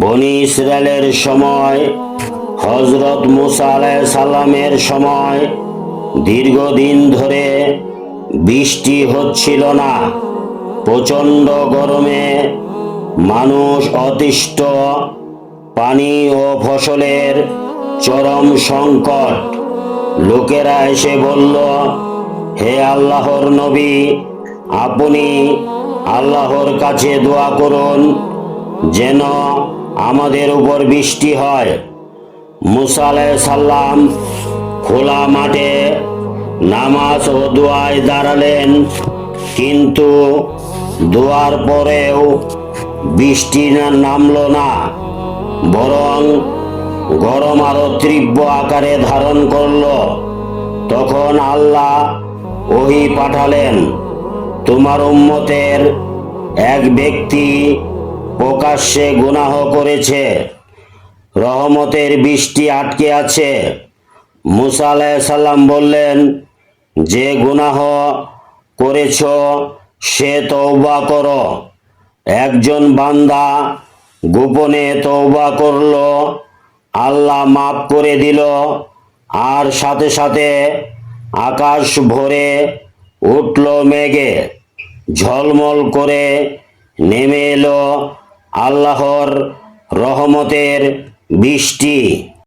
বনি ইসরায়েলের সময়, হযরত মুসা আলাইহিস সালামের সময় দীর্ঘদিন ধরে বৃষ্টি হচ্ছিল না। প্রচণ্ড গরমে মানুষ অতিষ্ঠ, পানি ও ফসলের চরম সংকট। লোকেরা এসে বলল, হে আল্লাহর নবী, আপনি আল্লাহর কাছে দোয়া করুন যেন আমাদের উপর বৃষ্টি হয়। মুসা আলাইহিস সালাম খোলা মাঠে নামাজ ও দোয়ায় দাঁড়ালেন, কিন্তু দোয়ার পরেও বৃষ্টি নামল না, বরং গরম আরো তীব্র আকারে ধারণ করল। তখন আল্লাহ ওহী পাঠালেন, তোমার উম্মতের এক ব্যক্তি প্রকাশ্যে গুনাহ করেছে, রহমতের বৃষ্টি আটকে আছে। মুসা আলাইহিস সালাম বললেন, যে গুনাহ করেছ সে তওবা করো। একজন বান্দা গোপনে তওবা করল, আল্লাহ মাফ করে দিল, আর সাথে সাথে আকাশ ভরে উঠল মেঘে, ঝলমল করে নেমে এলো আল্লাহর রহমতের বৃষ্টি।